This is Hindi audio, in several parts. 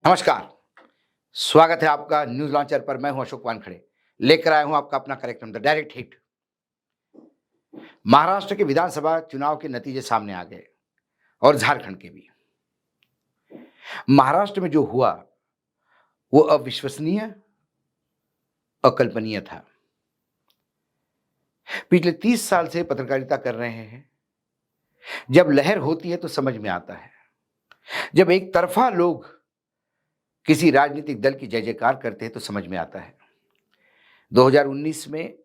नमस्कार। स्वागत है आपका न्यूज लॉन्चर पर। मैं हूं अशोक वानखड़े। लेकर आया हूं आपका अपना कार्यक्रम द डायरेक्ट हिट। महाराष्ट्र के विधानसभा चुनाव के नतीजे सामने आ गए और झारखंड के भी। महाराष्ट्र में जो हुआ वो अविश्वसनीय, अकल्पनीय था। पिछले 30 साल से पत्रकारिता कर रहे हैं। जब लहर होती है तो समझ में आता है। जब एक तरफा लोग किसी राजनीतिक दल की जय जयकार करते हैं तो समझ में आता है। 2019 में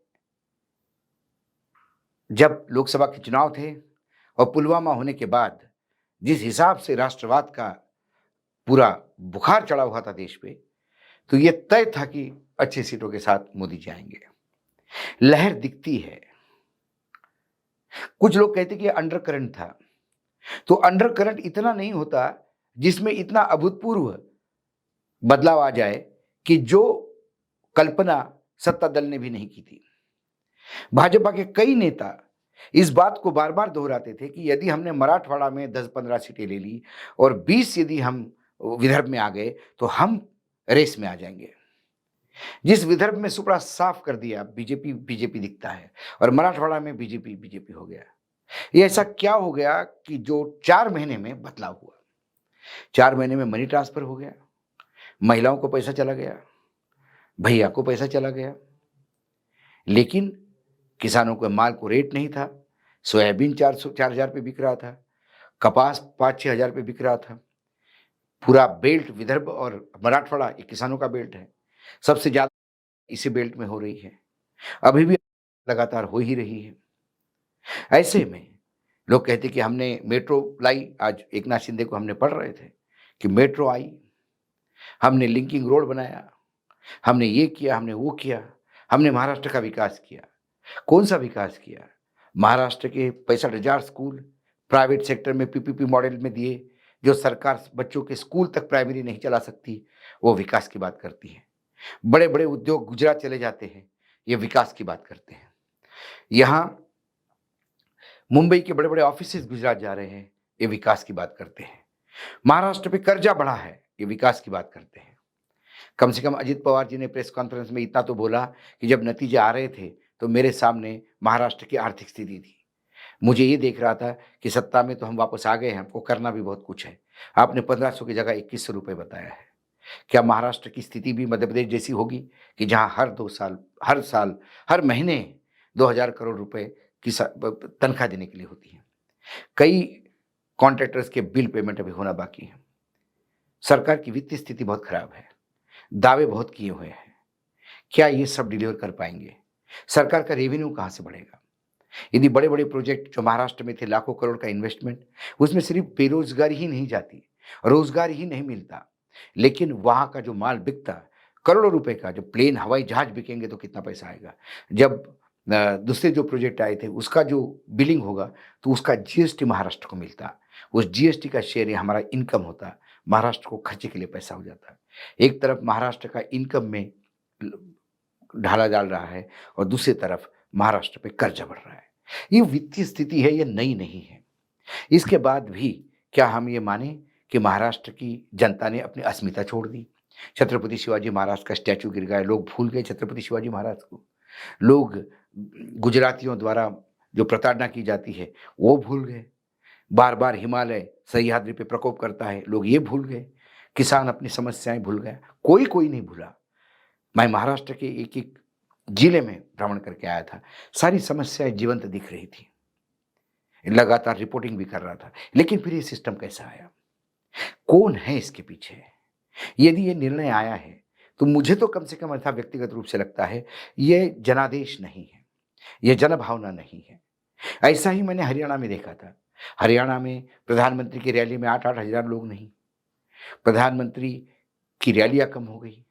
जब लोकसभा के चुनाव थे और पुलवामा होने के बाद जिस हिसाब से राष्ट्रवाद का पूरा बुखार चढ़ा हुआ था देश पे, तो ये तय था कि अच्छी सीटों के साथ मोदी जी आएंगे। लहर दिखती है। कुछ लोग कहते कि ये अंडर करंट था। तो अंडर करंट इतना नहीं होता जिसमें इतना अभूतपूर्व बदलाव आ जाए कि जो कल्पना सत्ता दल ने भी नहीं की थी। भाजपा के कई नेता इस बात को बार बार दोहराते थे कि यदि हमने मराठवाड़ा में 10-15 सीटें ले ली और 20 यदि हम विदर्भ में आ गए तो हम रेस में आ जाएंगे। जिस विदर्भ में सुपड़ा साफ कर दिया बीजेपी बीजेपी दिखता है और मराठवाड़ा में बीजेपी बीजेपी हो गया। ये ऐसा क्या हो गया कि जो 4 महीने में बदलाव हुआ। 4 महीने में मनी ट्रांसफर हो गया, महिलाओं को पैसा चला गया, भैया को पैसा चला गया, लेकिन किसानों के माल को रेट नहीं था। सोयाबीन 4,000 पे बिक रहा था, कपास 5-6 हजार पे बिक रहा था। पूरा बेल्ट विदर्भ और मराठवाड़ा ये किसानों का बेल्ट है। सबसे ज्यादा इसी बेल्ट में हो रही है, अभी भी लगातार हो ही रही है। ऐसे में लोग कहते कि हमने मेट्रो लाई। आज एकनाथ शिंदे को हमने पढ़ रहे थे कि मेट्रो आई, हमने लिंकिंग रोड बनाया, हमने ये किया, हमने वो किया, हमने महाराष्ट्र का विकास किया। कौन सा विकास किया? महाराष्ट्र के 65,000 स्कूल प्राइवेट सेक्टर में पीपीपी मॉडल में दिए। जो सरकार बच्चों के स्कूल तक प्राइमरी नहीं चला सकती, वो विकास की बात करती है। बड़े बड़े उद्योग गुजरात चले जाते हैं, ये विकास की बात करते हैं। यहाँ मुंबई के बड़े बड़े ऑफिस गुजरात जा रहे हैं, ये विकास की बात करते हैं। महाराष्ट्र पे कर्जा बढ़ा है, ये विकास की बात करते हैं। कम से कम अजित पवार जी ने प्रेस कॉन्फ्रेंस में इतना तो बोला कि जब नतीजे आ रहे थे तो मेरे सामने महाराष्ट्र की आर्थिक स्थिति थी। मुझे ये देख रहा था कि सत्ता में तो हम वापस आ गए हैं, हमको करना भी बहुत कुछ है। आपने 1500 की जगह 2100 रुपए बताया है। क्या महाराष्ट्र की स्थिति भी मध्य प्रदेश जैसी होगी कि जहां हर 2 साल, हर साल, हर महीने 2000 करोड़ रुपए की तनख्वाह देने के लिए होती है? कई कॉन्ट्रैक्टर्स के बिल पेमेंट अभी होना बाकी है। सरकार की वित्तीय स्थिति बहुत खराब है, दावे बहुत किए हुए हैं। क्या ये सब डिलीवर कर पाएंगे? सरकार का रेवेन्यू कहां से बढ़ेगा? यदि बड़े बड़े प्रोजेक्ट जो महाराष्ट्र में थे, लाखों करोड़ का इन्वेस्टमेंट, उसमें सिर्फ बेरोजगारी ही नहीं जाती, रोजगार ही नहीं मिलता, लेकिन वहां का जो माल बिकता, करोड़ों रुपए का जो प्लेन हवाई जहाज बिकेंगे तो कितना पैसा आएगा? जब दूसरे जो प्रोजेक्ट आए थे उसका जो बिलिंग होगा तो उसका जीएसटी महाराष्ट्र को मिलता। उस जीएसटी का शेयर हमारा इनकम होता, महाराष्ट्र को खर्चे के लिए पैसा हो जाता। एक तरफ महाराष्ट्र का इनकम में ढाला डाल रहा है और दूसरी तरफ महाराष्ट्र पे कर्जा बढ़ रहा है। ये वित्तीय स्थिति है, ये नई नहीं है। इसके बाद भी क्या हम ये माने कि महाराष्ट्र की जनता ने अपनी अस्मिता छोड़ दी? छत्रपति शिवाजी महाराज का स्टैचू गिर गया, लोग भूल गए छत्रपति शिवाजी महाराज को। लोग गुजरातियों द्वारा जो प्रताड़ना की जाती है वो भूल गए। बार बार हिमालय सह्याद्री पे प्रकोप करता है, लोग ये भूल गए। किसान अपनी समस्याएं भूल गया, कोई कोई नहीं भूला। मैं महाराष्ट्र के एक एक जिले में भ्रमण करके आया था, सारी समस्याएं जीवंत दिख रही थी, लगातार रिपोर्टिंग भी कर रहा था। लेकिन फिर ये सिस्टम कैसा आया? कौन है इसके पीछे? यदि ये निर्णय आया है तो मुझे तो कम से कम ऐसा व्यक्तिगत रूप से लगता है ये जनादेश नहीं है, ये जनभावना नहीं है। ऐसा ही मैंने हरियाणा में देखा था। हरियाणा में प्रधानमंत्री की रैली में 8-8 हजार लोग नहीं, प्रधानमंत्री की रैलियां कम हो गई।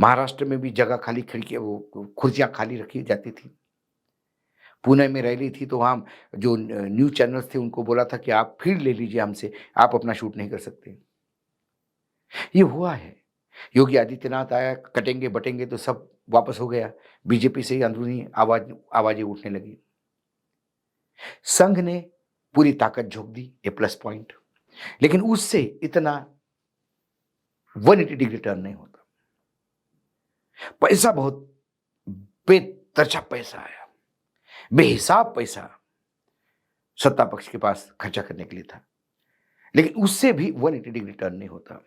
महाराष्ट्र में भी जगह खाली, खिड़की वो कुर्सियां खाली रखी जाती थी। पुणे में रैली थी तो वहाँ जो न्यूज़ चैनल्स थे उनको बोला था कि आप फील्ड ले लीजिए हमसे, आप अपना शूट नहीं कर सकते। ये हुआ है। योगी आदित्यनाथ आया, कटेंगे बटेंगे तो सब वापस हो गया। बीजेपी से ही अंदरूनी आवाजें उठने लगी। संघ ने पूरी ताकत झोंक दी, ये प्लस पॉइंट। लेकिन उससे इतना 180 डिग्री टर्न नहीं होता। पैसा बहुत बेतरजा पैसा आया, बेहिसाब पैसा सत्ता पक्ष के पास खर्चा करने के लिए था, लेकिन उससे भी 180 डिग्री टर्न नहीं होता।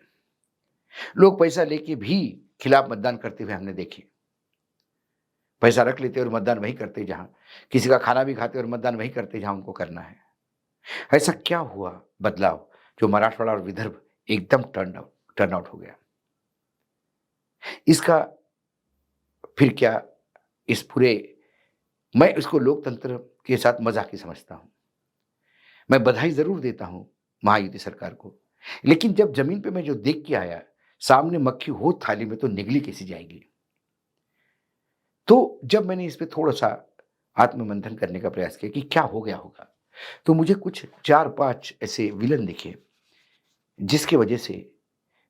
लोग पैसा लेके भी खिलाफ मतदान करते हुए हमने देखे। पैसा रख लेते और मतदान वही करते जहां, किसी का खाना भी खाते और मतदान वही करते जहां उनको करना है। ऐसा क्या हुआ बदलाव जो मराठवाड़ा और विदर्भ एकदम टर्न आउट हो गया? इसका फिर क्या इस पूरे, मैं इसको लोकतंत्र के साथ मजाक ही समझता हूं। मैं बधाई जरूर देता हूं महायुति सरकार को, लेकिन जब जमीन पे मैं जो देख के आया, सामने मक्खी हो थाली में तो निगली कैसी जाएगी। तो जब मैंने इस पे थोड़ा-सा आत्ममंथन करने का प्रयास किया कि क्या हो गया होगा, तो मुझे कुछ 4-5 ऐसे विलन दिखे, जिसकी वजह से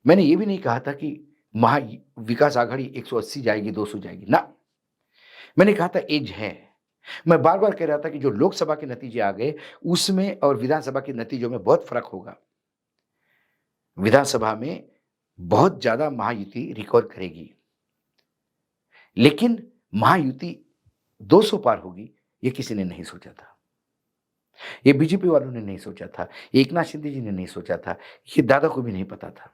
मैंने ये भी नहीं कहा था कि महा विकास आघाड़ी 180 जाएगी, 200 जाएगी, ना। मैंने कहा था एज है। मैं बार-बार कह रहा था कि जो लोकसभा के नतीजे आ गए, उसमें और विधानसभा के नतीजों में बहुत फ़र्क होगा। विधानसभा में बहुत ज़्यादा महायुति रिकॉर्ड करेगी, लेकिन महायुति 200 पार होगी, ये किसी ने नहीं सोचा था। ये बीजेपी वालों ने नहीं सोचा था, एकनाथ शिंदे जी ने नहीं सोचा था, ये दादा को भी नहीं पता था।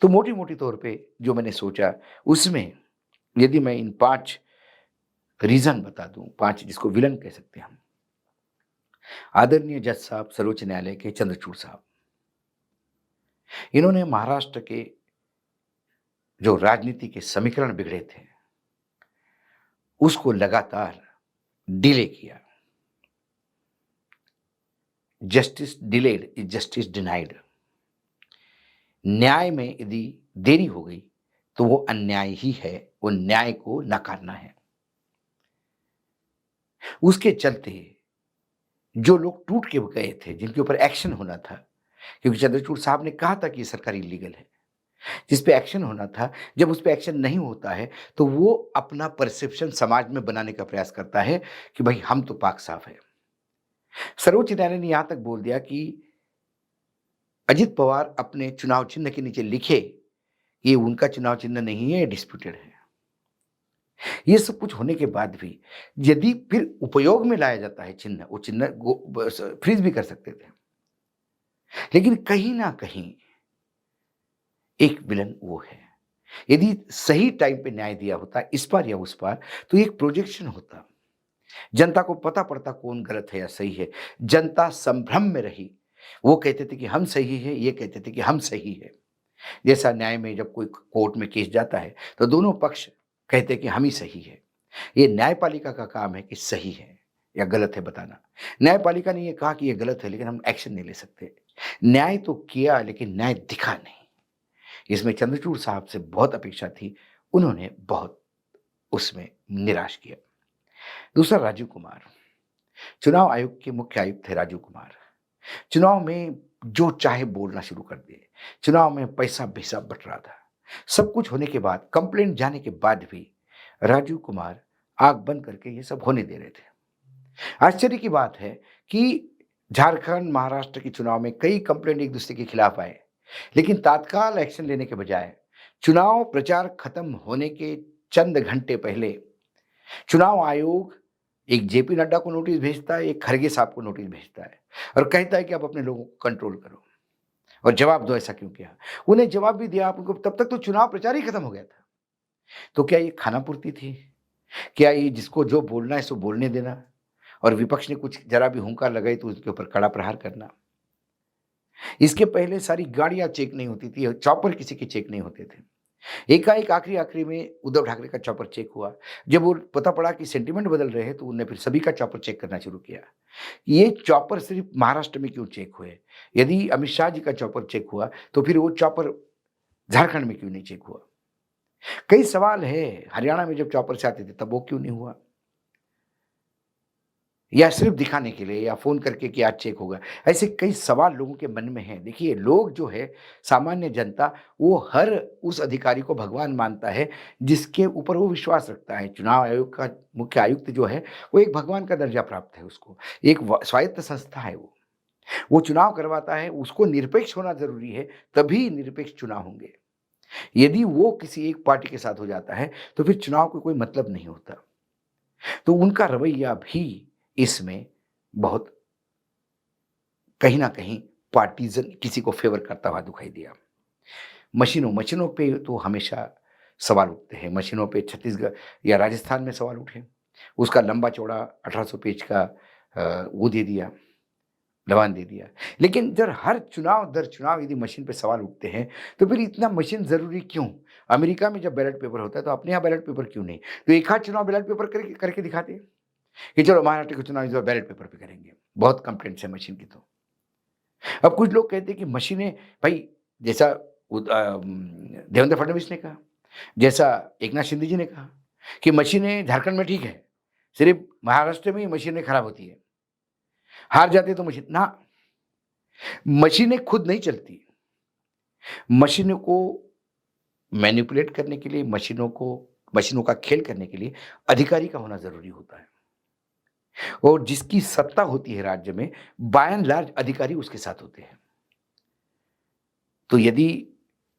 तो मोटी-मोटी तौर पे जो मैंने सोचा, उसमें यदि मैं इन 5 रीज़न बता दूँ, 5 जिसको विलन कह सकते हैं हम। आदरणीय जज साहब सर्वोच्च न्यायालय के चंद्रचूड़ साहब, इन्होंने महाराष्ट्र के जो राजनीति के समीकरण बिगड़े थे, उसको लगातार डिले किया। Justice delayed is justice denied. न्याय में यदि देरी हो गई तो वो अन्याय ही है, वो न्याय को नकारना है। उसके चलते जो लोग टूट के गए थे, जिनके ऊपर एक्शन होना था, क्योंकि चंद्रचूड़ साहब ने कहा था कि ये सरकार इलीगल है, जिस पे एक्शन होना था, जब उस पे एक्शन नहीं होता है तो वो अपना परसेप्शन समाज में बनाने का प्रयास करता है कि भाई हम तो पाक साफ है। सर्वोच्च न्यायालय ने यहां तक बोल दिया कि अजित पवार अपने चुनाव चिन्ह के नीचे लिखे, ये उनका चुनाव चिन्ह नहीं है, डिस्प्यूटेड है। ये सब कुछ होने के बाद भी यदि फिर उपयोग में लाया जाता है चिन्ह, वो चिन्ह फ्रीज भी कर सकते थे, लेकिन कहीं ना कहीं एक विलन वो है। यदि सही टाइम पे न्याय दिया होता इस बार या उस बार, तो एक प्रोजेक्शन होता, जनता को पता पड़ता कौन गलत है या सही है। जनता संभ्रम में रही, वो कहते थे कि हम सही है, ये कहते थे कि हम सही है। जैसा न्याय में जब कोई कोर्ट में केस जाता है तो दोनों पक्ष कहते हैं कि हम ही सही है। ये न्यायपालिका का काम है कि सही है या गलत है बताना। न्यायपालिका ने ये कहा कि ये गलत है, लेकिन हम एक्शन नहीं ले सकते। न्याय तो किया, लेकिन न्याय दिखा नहीं। इसमें चंद्रचूड़ साहब से बहुत अपेक्षा थी, उन्होंने बहुत उसमें निराश किया। दूसरा, राजीव कुमार, चुनाव आयोग के मुख्य आयुक्त थे राजीव कुमार। चुनाव में जो चाहे बोलना शुरू कर दिए। चुनाव में पैसा बेहिसाब बट रहा था। सब कुछ होने के बाद, कंप्लेंट जाने के बाद भी राजीव कुमार आंख बंद करके ये सब होने दे रहे थे। आश्चर्य की बात है कि झारखंड, महाराष्ट्र के चुनाव में कई कंप्लेंट एक दूसरे के खिलाफ आए, लेकिन तात्काल एक्शन लेने के बजाय चुनाव प्रचार खत्म होने के चंद घंटे पहले चुनाव आयोग एक जेपी नड्डा को नोटिस भेजता है, एक खरगे साहब को नोटिस भेजता है और कहता है कि आप अपने लोगों को कंट्रोल करो और जवाब दो, ऐसा क्यों किया। उन्हें जवाब भी दिया, आपको तब तक तो चुनाव प्रचार ही खत्म हो गया था। तो क्या ये खानापूर्ति थी? क्या ये जिसको जो बोलना है सो बोलने देना, और विपक्ष ने कुछ जरा भी हुंकार लगाई तो उसके ऊपर कड़ा प्रहार करना? इसके पहले सारी गाड़ियां चेक नहीं होती थी, चॉपर किसी के चेक नहीं होते थे। एकाएक आखिरी आखिरी में उद्धव ठाकरे का चॉपर चेक हुआ। जब वो पता पड़ा कि सेंटिमेंट बदल रहे हैं, तो उन्होंने फिर सभी का चॉपर चेक करना शुरू किया। ये चॉपर सिर्फ महाराष्ट्र में क्यों चेक हुए? यदि अमित शाह जी का चॉपर चेक हुआ, तो फिर वो चॉपर झारखंड में क्यों नहीं चेक हुआ? कई सवाल है। हरियाणा में जब चॉपर से आते थे तब वो क्यों नहीं हुआ? या सिर्फ दिखाने के लिए, या फोन करके कि आज चेक होगा? ऐसे कई सवाल लोगों के मन में हैं। देखिए, लोग जो है, सामान्य जनता, वो हर उस अधिकारी को भगवान मानता है जिसके ऊपर वो विश्वास रखता है। चुनाव आयोग का मुख्य आयुक्त जो है, वो एक भगवान का दर्जा प्राप्त है उसको, एक स्वायत्त संस्था है वो। वो चुनाव करवाता है, उसको निरपेक्ष होना ज़रूरी है, तभी निरपेक्ष चुनाव होंगे। यदि वो किसी एक पार्टी के साथ हो जाता है, तो फिर चुनाव का कोई मतलब नहीं होता। तो उनका रवैया भी इसमें बहुत कहीं न कहीं पार्टीज़न किसी को फ़ेवर करता हुआ दिखाई दिया। मशीनों पे तो हमेशा सवाल उठते हैं। मशीनों पे छत्तीसगढ़ या राजस्थान में सवाल उठे। उसका लंबा-चौड़ा 1800 पेज का वो दे दिया, दबान दे दिया। लेकिन जब हर चुनाव दर चुनाव यदि मशीन पे सवाल उठते हैं, तो फिर इतना मशीन ज़रूरी क्यों? अमेरिका में जब बैलेट पेपर होता है, तो अपने यहाँ बैलेट पेपर क्यों नहीं? तो एक आध चुनाव बैलेट पेपर करके करके दिखाते कि चलो महाराष्ट्र के चुनाव इस बार बैलेट पेपर पे करेंगे। बहुत कंप्लेंट्स है मशीन की तो। अब कुछ लोग कहते हैं कि मशीनें भाई जैसा देवेंद्र फडणवीस ने कहा, जैसा एकनाथ शिंदे जी ने कहा कि मशीनें झारखंड में ठीक है, सिर्फ़ महाराष्ट्र में ही मशीनें खराब होती है। हार जाते तो मशीन ना, मशीनें खुद नहीं चलती। मशीनों को मैनिपुलेट करने के लिए, मशीनों का खेल करने के लिए अधिकारी का होना ज़रूरी होता है। और जिसकी सत्ता होती है राज्य में, बाय एंड लार्ज अधिकारी उसके साथ होते हैं। तो यदि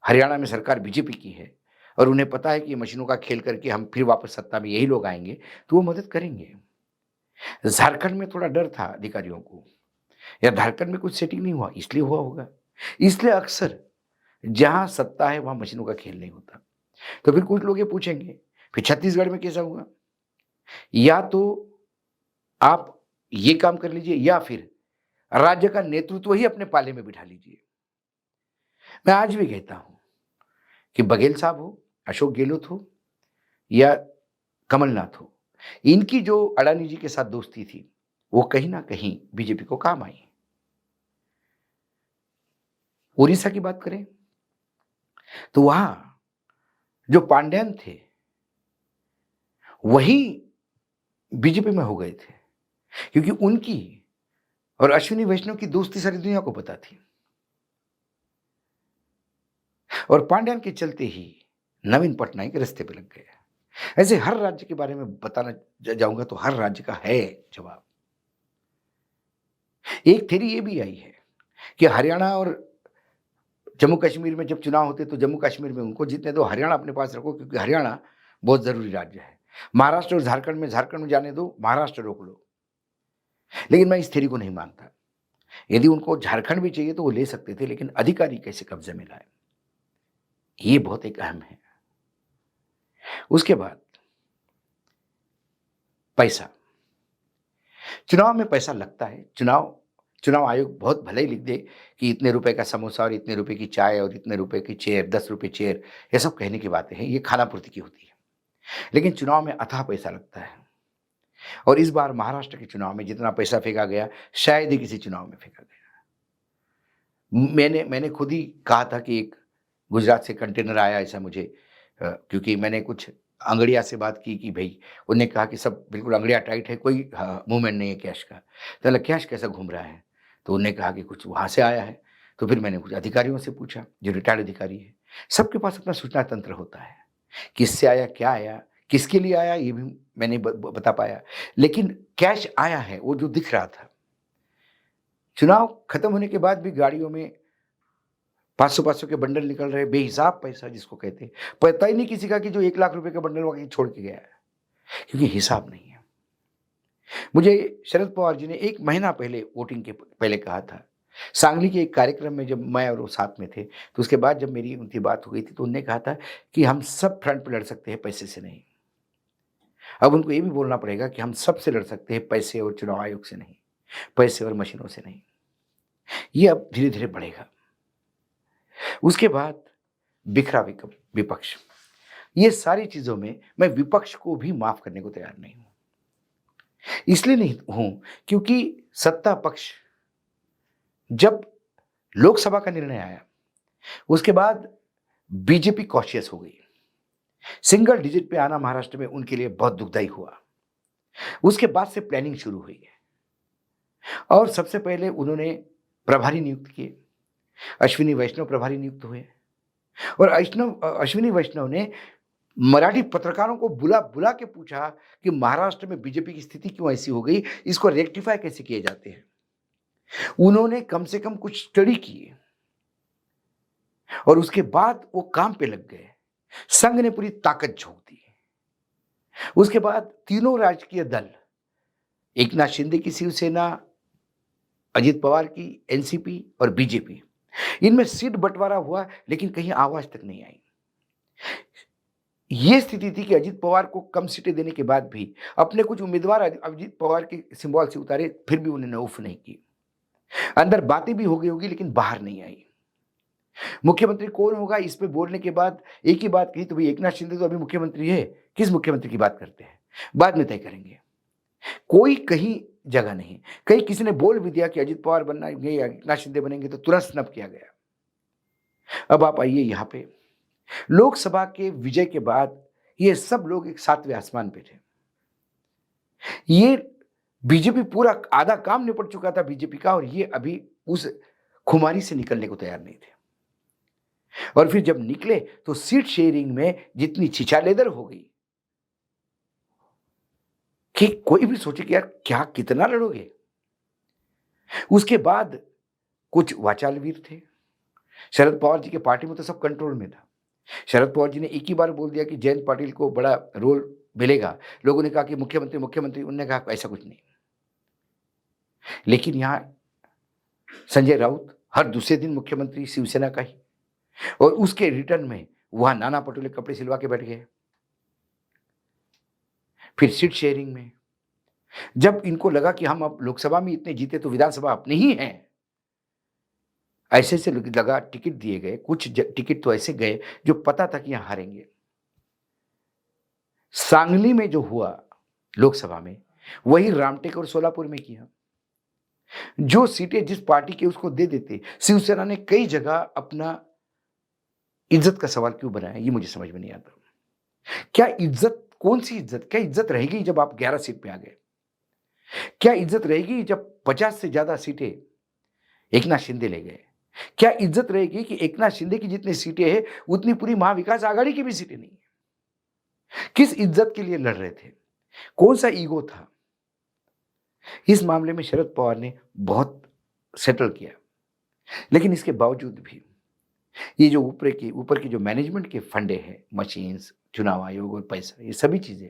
हरियाणा में सरकार बीजेपी की है और उन्हें पता है कि मशीनों का खेल करके हम फिर वापस सत्ता में यही लोग आएँगे, तो वो मदद करेंगे। झारखंड में थोड़ा डर था अधिकारियों को या झारखंड में कुछ सेटिंग नहीं हुआ, इसलिए हुआ होगा। इसलिए अक्सर जहाँ सत्ता है, वहाँ मशीनों का खेल नहीं होता। तो फिर कुछ लोग ये पूछेंगे, फिर छत्तीसगढ़ में कैसा हुआ? या तो आप ये काम कर लीजिए या फिर राज्य का नेतृत्व ही अपने पाले में बिठा लीजिए। मैं आज भी कहता हूँ कि बघेल साहब हो, अशोक गहलोत हो या कमलनाथ हो, इनकी जो अडानी जी के साथ दोस्ती थी, वो कहीं न कहीं बीजेपी को काम आई। उड़ीसा की बात करें, तो वहाँ जो पांड्यन थे, वही बीजेपी में हो गए थे, क्योंकि उनकी और अश्विनी वैष्णव की दोस्ती सारी दुनिया को पता थी। और पांड्यन के चलते ही नवीन पटनायक रास्ते पे लग गए। ऐसे हर राज्य के बारे में बताना जाऊँगा तो हर राज्य का है जवाब। एक थ्योरी ये भी आई है कि हरियाणा और जम्मू कश्मीर में जब चुनाव होते तो जम्मू कश्मीर में उनको जीतने दो, हरियाणा अपने पास रखो क्योंकि हरियाणा बहुत ज़रूरी राज्य है। महाराष्ट्र और झारखंड में जाने दो, महाराष्ट्र रोक लो। लेकिन मैं इस थ्योरी को नहीं मानता। यदि उनको झारखंड भी चाहिए तो वो ले सकते थे, लेकिन अधिकारी कैसे कब्जे में लाए, ये बहुत एक अहम है। उसके बाद पैसा, चुनाव में पैसा लगता है। चुनाव आयोग बहुत भले ही लिख दे कि इतने रुपए का समोसा और इतने रुपए की चाय और इतने रुपए की चेयर, 10 रुपए चेयर, ये सब कहने की बातें हैं, ये खानापूर्ति की होती है। लेकिन चुनाव में अथाह पैसा लगता है और इस बार महाराष्ट्र के चुनाव में जितना पैसा फेंका गया, शायद ही किसी चुनाव में फेंका गया। मैंने खुद ही कहा था कि एक गुजरात से कंटेनर आया ऐसा मुझे क्योंकि मैंने कुछ अंगड़िया से बात की कि भई उन्होंने कहा कि सब बिल्कुल अंगड़िया टाइट है, कोई मूवमेंट नहीं है कैश का। तो बोला कैश कैसा घूम रहा है? तो उन्होंने कहा कि कुछ वहाँ से आया है। तो फिर मैंने कुछ अधिकारियों से पूछा, जो रिटायर्ड अधिकारी है। सबके पास अपना सूचना तंत्र होता है। किससे आया, क्या आया, किसके लिए आया ये भी मैं नहीं बता पाया। लेकिन कैश आया है, वो जो दिख रहा था। चुनाव खत्म होने के बाद भी गाड़ियों में 500-500 के बंडल निकल रहे, बेहिसाब पैसा जिसको कहते हैं। पता ही नहीं किसी का कि जो 1 लाख रुपए का बंडल वहीं छोड़ के गया है, क्योंकि हिसाब नहीं है। मुझे शरद पवार जी ने 1 महीना पहले वोटिंग के पहले कहा था। सांगली के एक कार्यक्रम में जब मैं और वो साथ में थे, तो उसके बाद जब मेरी उनकी बात हो गई थी, तो उन्होंने कहा था कि हम सब फ्रंट पे लड़ सकते हैं, पैसे से नहीं। अब उनको ये भी बोलना पड़ेगा कि हम सबसे लड़ सकते हैं, पैसे और चुनाव आयोग से नहीं, पैसे और मशीनों से नहीं। ये अब धीरे-धीरे बढ़ेगा। उसके बाद बिखरा विपक्ष। ये सारी चीज़ों में मैं विपक्ष को भी माफ़ करने को तैयार नहीं हूँ। इसलिए नहीं हूँ क्योंकि सत्ता पक्ष जब लोकसभा का निर्णय आया, उसके बाद बीजेपी कॉशियस हो गई। सिंगल डिजिट पे आना महाराष्ट्र में उनके लिए बहुत दुखदायी हुआ। उसके बाद से प्लानिंग शुरू हुई है और सबसे पहले उन्होंने प्रभारी नियुक्त किए। अश्विनी वैष्णव प्रभारी नियुक्त हुए और अश्विनी वैष्णव ने मराठी पत्रकारों को बुला के पूछा कि महाराष्ट्र में बीजेपी की स्थिति क्यों ऐसी हो गई, इसको रेक्टिफाई कैसे किए जाते हैं। उन्होंने कम से कम कुछ स्टडी की और उसके बाद वो काम पे लग गए। संघ ने पूरी ताकत झोंक दी। उसके बाद तीनों राजकीय दल, एकनाथ शिंदे की शिवसेना, अजित पवार की एनसीपी और बीजेपी, इनमें सीट बंटवारा हुआ लेकिन कहीं आवाज तक नहीं आई। ये स्थिति थी कि अजित पवार को कम सीटें देने के बाद भी अपने कुछ उम्मीदवार अजित पवार के सिंबल से उतारे, फिर भी उन्होंने उफ नहीं की। अंदर बातें भी हो गई होगी लेकिन बाहर नहीं आई। मुख्यमंत्री कौन होगा इस पे बोलने के बाद एक ही बात कही, तो भाई एकनाथ शिंदे तो अभी मुख्यमंत्री है, किस मुख्यमंत्री की बात करते हैं, बाद में तय करेंगे। कोई कहीं जगह नहीं। कहीं किसी ने बोल भी दिया कि अजित पवार बनना है या एकनाथ शिंदे बनेंगे तो तुरंत स्नप किया गया। अब आप आइए यहां पे, लोकसभा के विजय के बाद ये सब लोग एक सातवें आसमान पे थे। ये बीजेपी पूरा आधा काम निपट चुका था बीजेपी का, और ये अभी उस खुमारी से निकलने को तैयार नहीं थे। और फिर जब निकले तो सीट शेयरिंग में जितनी छिछालेदर हो गई कि कोई भी सोचे कि यार क्या कितना लड़ोगे। उसके बाद कुछ वाचालवीर थे। शरद पवार जी के पार्टी में तो सब कंट्रोल में था। शरद पवार जी ने एक ही बार बोल दिया कि जयंत पाटिल को बड़ा रोल मिलेगा। लोगों ने कहा कि मुख्यमंत्री मुख्यमंत्री, उन्होंने कहा ऐसा कुछ नहीं। लेकिन यहां संजय राउत हर दूसरे दिन मुख्यमंत्री शिवसेना का ही, और उसके रिटर्न में वहां नाना पटोले कपड़े सिलवा के बैठ गए। फिर सीट शेयरिंग में जब इनको लगा कि हम अब लोकसभा में इतने जीते तो विधानसभा अपनी ही है, ऐसे से लगा टिकट दिए गए। कुछ टिकट तो ऐसे गए जो पता था कि यहां हारेंगे। सांगली में जो हुआ लोकसभा में, वही रामटेक और सोलापुर में किया। जो सीटें जिस पार्टी के उसको दे देते, शिवसेना ने कई जगह अपना इज्जत का सवाल क्यों बनाया, ये मुझे समझ में नहीं आता। क्या इज्जत, कौन सी इज्जत, क्या इज्जत रहेगी जब आप 11 सीट पे आ गए? क्या इज्जत रहेगी जब 50 से ज्यादा सीटें एकनाथ शिंदे ले गए? क्या इज्जत रहेगी कि एकनाथ शिंदे की जितनी सीटें हैं उतनी पूरी महाविकास आघाड़ी की भी सीटें नहीं है? किस इज्जत के लिए लड़ रहे थे? कौन सा ईगो था? इस मामले में शरद पवार ने बहुत सेटल किया, लेकिन इसके बावजूद भी ये जो ऊपर की जो मैनेजमेंट के फंडे हैं, मशीन्स, चुनाव आयोग और पैसा, ये सभी चीजें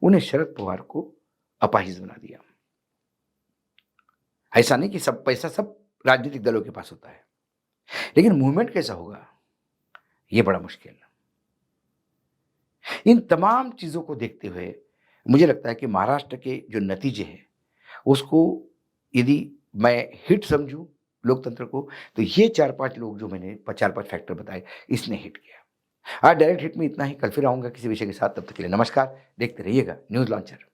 उन्हें शरद पवार को अपाहिज बना दिया। ऐसा नहीं कि सब पैसा सब राजनीतिक दलों के पास होता है, लेकिन मूवमेंट कैसा होगा ये बड़ा मुश्किल है। इन तमाम चीजों को देखते हुए मुझे लगता है कि महाराष्ट्र के जो नतीजे हैं उसको यदि मैं हिट समझूं लोकतंत्र को, तो ये 4-5 लोग जो मैंने 4-5 फैक्टर बताए, इसने हिट किया। आज डायरेक्ट हिट में इतना ही। कल फिर आऊंगा किसी विषय के साथ। तब तक के लिए नमस्कार। देखते रहिएगा न्यूज लॉन्चर।